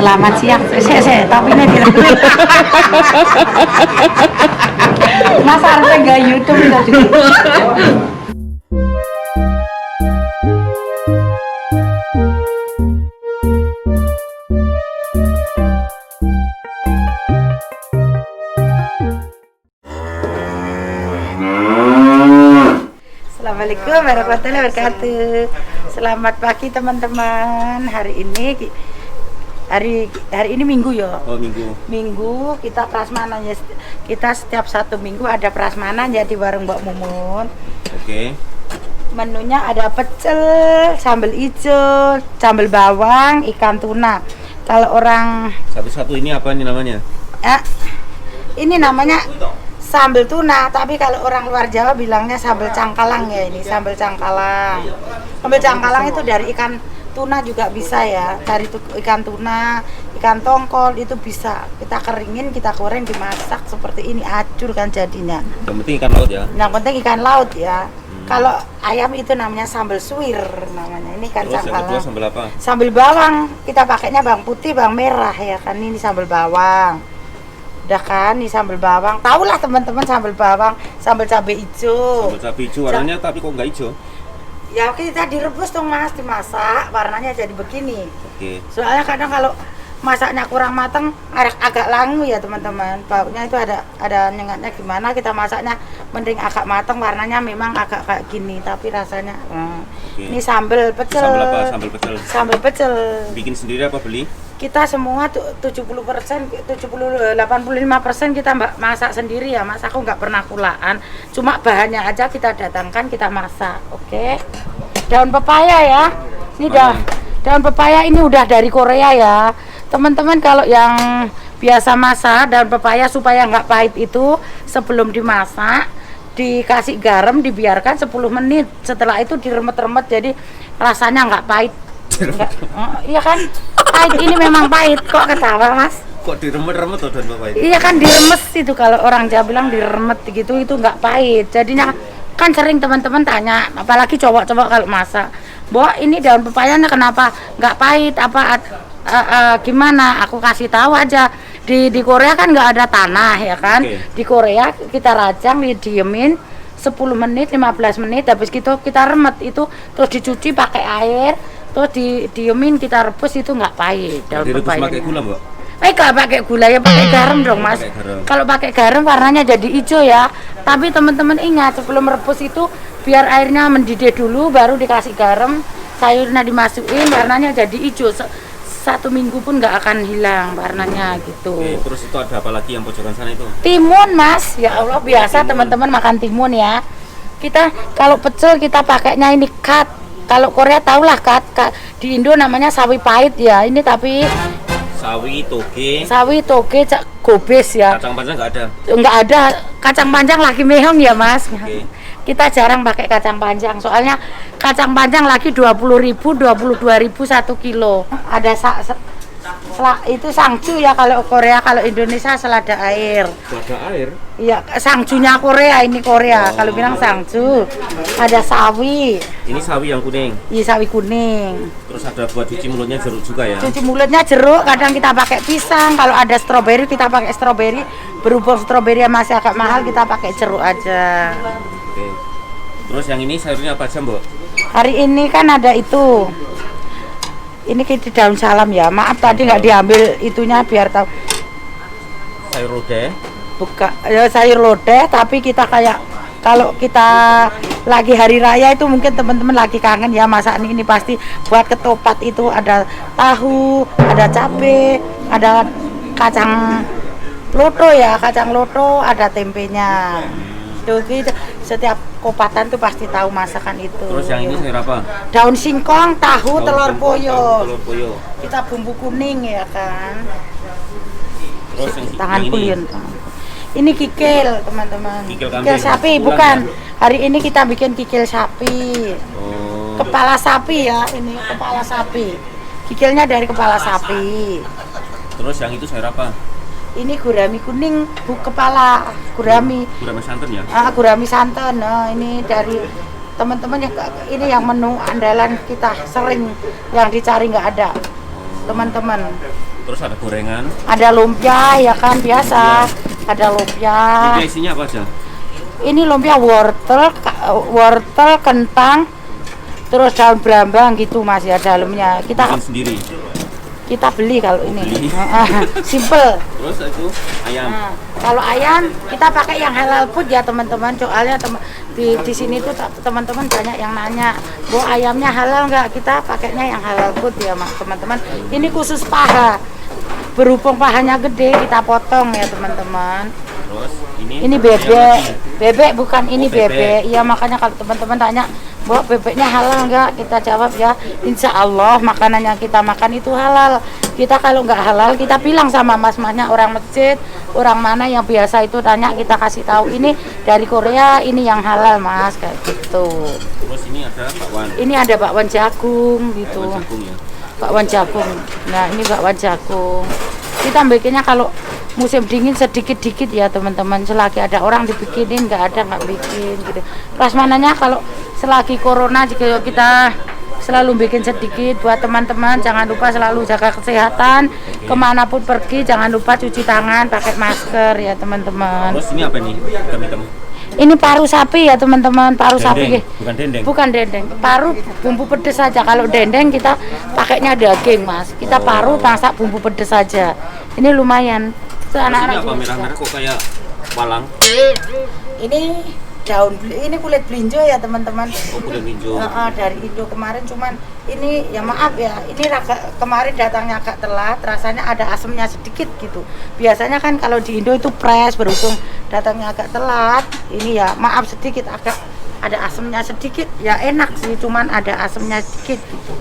Selamat siang. Tapi ini tidak. Mas harus nggak YouTube tadi. Assalamualaikum warahmatullahi wabarakatuh. Selamat pagi teman-teman. Hari ini Minggu ya. Oh, Minggu kita prasmanan ya. Kita setiap satu minggu ada prasmanan ya di warung Mbak Mumun. Oke. Menunya ada pecel, sambal hijau, sambal bawang, ikan tuna. Kalau orang satu-satu ini apa nih namanya? Ini namanya sambal tuna, tapi kalau orang luar Jawa bilangnya sambal cangkalang ya. Ini sambal cangkalang. Sambal cangkalang itu dari ikan tuna juga bisa ya, dari ikan tuna, ikan tongkol itu bisa. Kita keringin, kita goreng, dimasak seperti ini, acur kan jadinya. Yang penting ikan laut ya. Yang penting ikan laut ya. Kalau ayam itu namanya sambal suwir namanya. Ini kan cangkalang. Terus sambal apa? Sambal bawang. Kita pakainya bawang putih, bawang merah ya kan. Ini sambal bawang. Udah kan, ini sambal bawang. Tahulah teman-teman sambal bawang, sambal cabai hijau. Sambal cabai hijau warnanya tapi kok nggak hijau? Ya kita direbus dong Mas, dimasak warnanya jadi begini. Oke. Soalnya kadang kalau masaknya kurang matang agak langu ya teman-teman. Baunya itu ada nyengatnya gimana, kita masaknya mending agak matang, warnanya memang agak kayak gini tapi rasanya Oke. Ini sambal pecel. Sambal apa? Sambal pecel. Sambal pecel. Bikin sendiri apa beli? Kita semua 70%, 85% kita masak sendiri ya Mas. Aku nggak pernah kulaan. Cuma bahannya aja kita datangkan, kita masak. Oke. Daun pepaya ya. Ini daun pepaya ini udah dari Korea ya. Teman-teman kalau yang biasa masak daun pepaya supaya nggak pahit itu sebelum dimasak dikasih garam, dibiarkan 10 menit. Setelah itu diremet-remet jadi rasanya nggak pahit. Iya kan? Pahit ini memang pahit. Kok ketawa Mas? Kok diremet-remet tuh daun pepaya? Iya kan diremes itu, kalau orang Jawa bilang diremet gitu, itu nggak pahit. Jadinya kan sering teman-teman tanya, apalagi cowok-cowok kalau masak, "Mbok, ini daun pepayanya kenapa nggak pahit? Apa gimana?" Aku kasih tahu aja. Di Korea kan nggak ada tanah ya kan. Oke. Di Korea kita rajang, didiemin 10 menit, 15 menit, habis gitu kita remet itu, terus dicuci pakai air, terus didiemin, kita rebus, itu nggak pahit daun Direbus pepaya. pakai gula, Mbak? Nggak pakai gula ya, pakai garam dong Mas. Pakai garam. Kalau pakai garam warnanya jadi hijau ya. Tapi teman-teman ingat, sebelum rebus itu biar airnya mendidih dulu, baru dikasih garam, sayurnya dimasukin, warnanya jadi hijau. Satu minggu pun nggak akan hilang warnanya gitu. Oke, terus itu ada apa lagi yang pojokan sana itu? Timun Mas, ya Allah, biasa teman-teman makan timun ya. Kita kalau pecel kita pakainya ini kat. Kalau Korea tahulah kat. Di Indo namanya sawi pahit ya. Ini tapi sawi toge gobes ya. Kacang panjang nggak ada? Nggak ada. Kacang panjang lagi mehong ya Mas. Oke. Kita jarang pakai kacang panjang, soalnya kacang panjang lagi 20.000, 22.000 1 kilo. Ada itu sangju ya kalau Korea, kalau Indonesia selada air. Selada air? Iya, sangjunya Korea, ini Korea. Kalau bilang sangju. Ada sawi. Ini sawi yang kuning. Iya, sawi kuning. Terus ada buat cuci mulutnya jeruk juga ya? Cuci mulutnya jeruk, kadang kita pakai pisang. Kalau ada stroberi kita pakai stroberi. Berhubung stroberi masih agak mahal, kita pakai jeruk aja. Oke. Terus yang ini sayurnya apa aja, Mbak? Hari ini kan ada itu. Ini kita daun salam ya. Maaf tadi nggak diambil itunya biar tahu. Sayur lodeh. Buka ya, sayur lodeh, tapi kita kayak kalau kita lagi hari raya itu mungkin teman-teman lagi kangen ya masakan ini pasti buat ketupat itu ada tahu, ada cabe, ada kacang loto ya, kacang loto, ada tempenya. Jadi setiap kopatan tuh pasti tahu masakan itu. Terus yang ini sayur apa? Daun singkong, tahu, telur poyo. Telur poyo. Kita bumbu kuning ya kan. Terus Tangan yang ini? kulin. Ini kikil teman-teman. Kikil kambing. Sapi, Ulang, bukan. ya? Hari ini kita bikin kikil sapi. Oh. Kepala sapi ya, ini kepala sapi. Kikilnya dari kepala sapi. Terus yang itu sayur apa? Ini gurami kuning, kepala gurami. Gurame santan ya? Gurami santan. Nah, ini dari teman-teman yang ini yang menu andalan kita sering yang dicari nggak ada. Teman-teman. Terus ada gorengan. Ada lumpia ya kan biasa. Ada lumpia. Ini isinya apa aja? Ini lumpia wortel, kentang, terus daun brambang gitu Mas ya dalamnya. Bikin sendiri. Kita beli kalau ini. Beli. Simple. Terus itu ayam. Nah, kalau ayam kita pakai yang halal food ya teman-teman. Soalnya di sini tuh teman-teman banyak yang nanya, "Bu, ayamnya halal nggak?" Kita pakainya yang halal food ya, teman-teman. Ini khusus paha. Berhubung pahanya gede, kita potong ya teman-teman. Terus Ini bebek. Bebek bukan ini bebek. bebek. Iya, makanya kalau teman-teman tanya, "Bu, bebeknya halal nggak?" Kita jawab ya, insya Allah makanan yang kita makan itu halal. Kita kalau nggak halal, kita bilang sama mas-masnya orang masjid, orang mana yang biasa itu tanya, kita kasih tahu ini dari Korea, ini yang halal Mas, kayak gitu. Terus ini ada bakwan. Ini ada bakwan jagung gitu. Bakwan jagung ya. Bakwan jagung. Nah, ini bakwan jagung. Kita bikinnya kalau musim dingin sedikit-dikit ya teman-teman. Selagi ada orang dibikinin, nggak ada nggak bikin gitu. Prasmananya kalau selagi corona juga kita selalu bikin sedikit buat teman-teman. Jangan lupa selalu jaga kesehatan. Kemanapun pergi jangan lupa cuci tangan, pakai masker ya teman-teman. Terus ini apa nih? Hitam-hitam. Ini paru sapi ya teman-teman, paru sapi. Bukan dendeng. Bukan dendeng. Paru bumbu pedes saja. Kalau dendeng kita pakainya daging Mas. Kita paru masak bumbu pedes saja. Ini lumayan. Itu Terus anak-anak ini apa juga merah-merah kok kayak walang? Ini daun, ini kulit belinjo ya teman-teman. Oh, kulit hijau. Dari Indo kemarin, cuman ini ya maaf ya, ini kemarin datangnya agak telat, rasanya ada asemnya sedikit gitu. Biasanya kan kalau di Indo itu fresh, berhubung datangnya agak telat, ini ya maaf sedikit agak ada asemnya sedikit, ya enak sih, cuman ada asemnya sedikit gitu.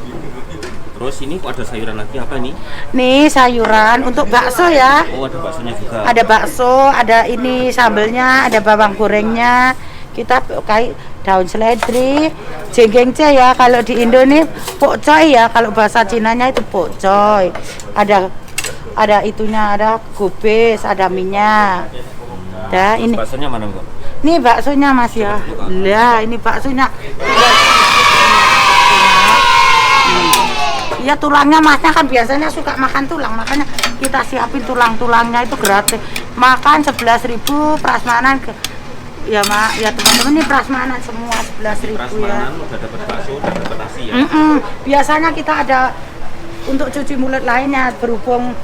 Terus ini kok ada sayuran lagi apa nih? Nih sayuran untuk bakso ya. Oh, ada baksonya juga. Ada bakso, ada ini sambelnya, ada bawang gorengnya. Kita pakai daun seledri, jenggengce ya. Kalau di Indo nih pokcoy ya. Kalau bahasa Cinanya itu pokcoy. Ada itunya, ada gubes, ada minyak. Dah ini. Baksonya mana kok? Ini baksonya Mas ya. Lah, ini baksonya. Ya tulangnya Masnya kan biasanya suka makan tulang, makanya kita siapin tulang-tulangnya itu gratis. Makan 11.000 prasmanan ya Mak, ya teman-teman ini prasmanan semua 11.000 ya. Prasmanan udah dapat bakso, udah dapat nasi ya. Biasanya kita ada untuk cuci mulut lainnya, berhubung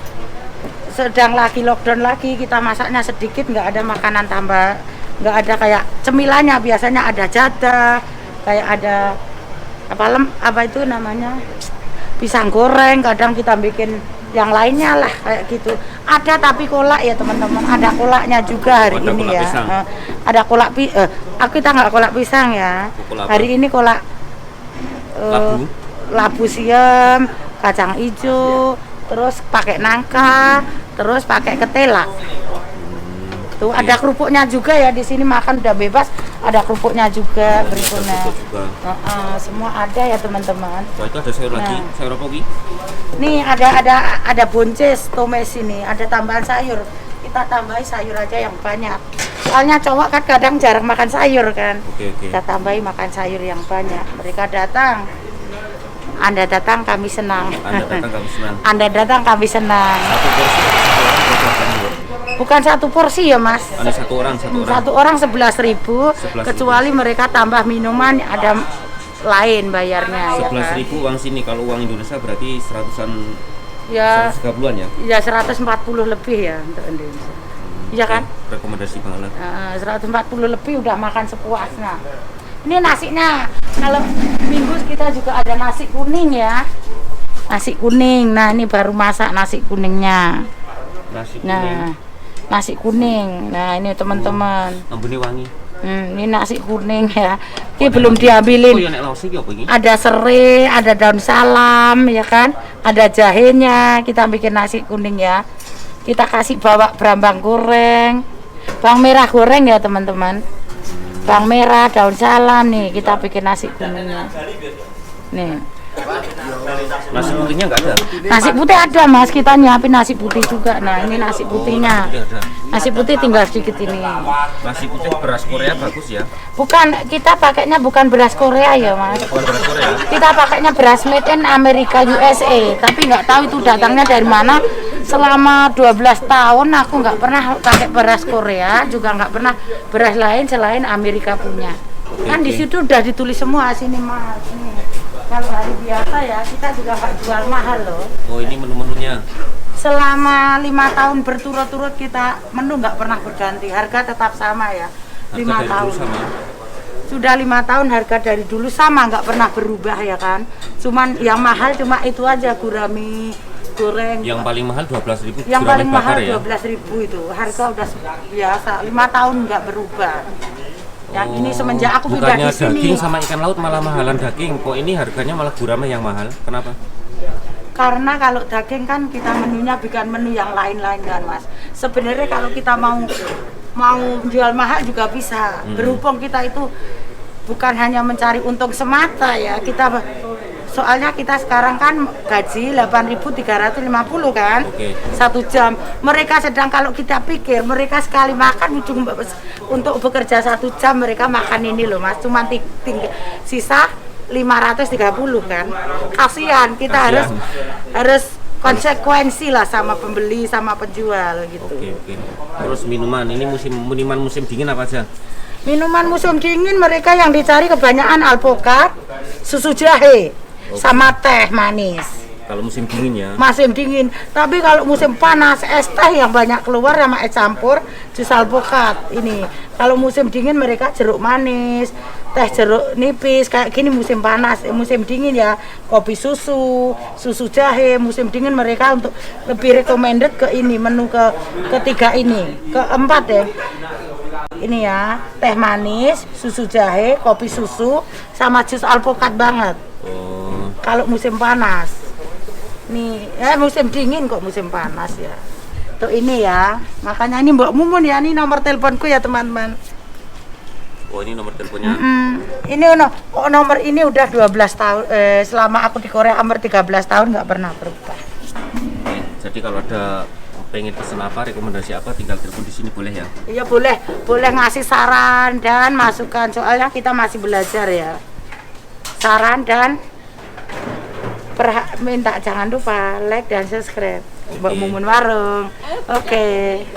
sedang lagi lockdown lagi, kita masaknya sedikit, nggak ada makanan tambah, nggak ada kayak cemilannya. Biasanya ada jadah, kayak ada apa itu namanya, pisang goreng, kadang kita bikin yang lainnya lah kayak gitu. Ada tapi kolak ya teman-teman, ada kolaknya juga hari ini ya. Ada kolak kita nggak kolak pisang ya. Hari ini kolak labu siam, kacang hijau, terus pakai nangka, terus pakai ketela. Tuh ada kerupuknya juga ya, di sini makan udah bebas, ada kerupuknya juga berikutnya. Semua ada ya teman-teman. Wah, itu ada sayur lagi, sayur apa lagi? Nih ada buncis, tomes ini, ada tambahan sayur. Kita tambahin sayur aja yang banyak. Soalnya cowok kan kadang jarang makan sayur kan. Oke. Kita tambahin makan sayur yang banyak. Mereka datang. Anda datang kami senang. Anda datang kami senang. Bukan satu porsi ya Mas. Ada satu orang 11.000. Kecuali mereka tambah minuman ada lain bayarnya. 11.000 uang sini, kalau uang Indonesia berarti seratusan Ya. 130-an ya? Ya 140 lebih ya untuk Indonesia. Iya kan? Rekomendasi banget. 140 lebih udah makan sepuasnya. Ini nasinya. Kalau minggu kita juga ada nasi kuning ya. Nasi kuning. Nah, ini baru masak nasi kuningnya. Nasi kuning. Nah, ini teman-teman. Ambune wangi. Ini nasi kuning ya. Ini belum diambilin. Oh, ya nek laos iki apa iki? Ada serai, ada daun salam ya kan? Ada jahenya. Kita bikin nasi kuning ya. Kita kasih bawa brambang goreng. Bawang merah goreng ya, teman-teman. Bawang merah, daun salam nih, kita bikin nasi kuningnya. Nih. Nasi putihnya nggak ada? Nasi putih ada Mas, kita nyiapin nasi putih juga. Nah ini nasi putihnya. Nasi putih tinggal sedikit ini. Nasi putih beras Korea bagus ya? Bukan, kita pakainya bukan beras Korea ya Mas. Bukan beras Korea? Kita pakainya beras made in Amerika USA. Tapi nggak tahu itu datangnya dari mana. Selama 12 tahun aku nggak pernah pakai beras Korea, juga nggak pernah beras lain selain Amerika punya. Kan di situ udah ditulis semua sini Mas. Nih. Kalau hari biasa ya kita juga nggak jual mahal loh. Oh ini menu-menunya. Selama 5 tahun berturut-turut kita menu nggak pernah berganti, harga tetap sama ya. 5 tahun. Sama. Sudah 5 tahun harga dari dulu sama, nggak pernah berubah ya kan. Cuman yang mahal cuma itu aja, gurami goreng. Yang paling mahal 12.000. Yang paling mahal ya? 12.000 itu. Harga udah biasa, 5 tahun nggak berubah. Yang ini semenjak aku pindah di sini. Daging sama ikan laut malah mahalan daging. Kok ini harganya malah gurame yang mahal? Kenapa? Karena kalau daging kan kita menunya bukan menu yang lain-lain kan Mas. Sebenarnya kalau kita mau jual mahal juga bisa. Berhubung kita itu bukan hanya mencari untung semata ya. Soalnya kita sekarang kan gaji 8.350 kan. Oke. 1 jam. Mereka sedang kalau kita pikir mereka sekali makan untuk bekerja 1 jam mereka makan ini loh Mas. Cuma sisa 530 kan. Kasihan kita harus konsekuensi lah sama pembeli sama penjual gitu. Oke. Terus minuman musim dingin apa aja? Minuman musim dingin mereka yang dicari kebanyakan alpukat, susu jahe, sama teh manis. Kalau musim dingin ya? Musim dingin. Tapi kalau musim panas es teh yang banyak keluar sama es campur, jus alpukat ini. Kalau musim dingin mereka jeruk manis, teh jeruk nipis kayak gini musim panas. Musim dingin ya kopi susu jahe. Musim dingin mereka untuk lebih recommended ke ini menu ketiga ini, keempat ya. Ini ya, teh manis, susu jahe, kopi susu, sama jus alpukat banget. Oh. Kalau musim panas. Nih, musim dingin kok musim panas ya. Tuh ini ya, makanya ini Mbak Mumun ya, ini nomor teleponku ya teman-teman. Oh ini nomor teleponnya? Ini nomor ini udah 12 tahun, selama aku di Korea hampir 13 tahun nggak pernah berubah. Jadi kalau ada pengen pesen apa, rekomendasi apa, tinggal telepon di sini boleh ya? Iya boleh ngasih saran dan masukan, soalnya kita masih belajar ya. Saran dan minta jangan lupa like dan subscribe Mbak Mumun Warung. Oke.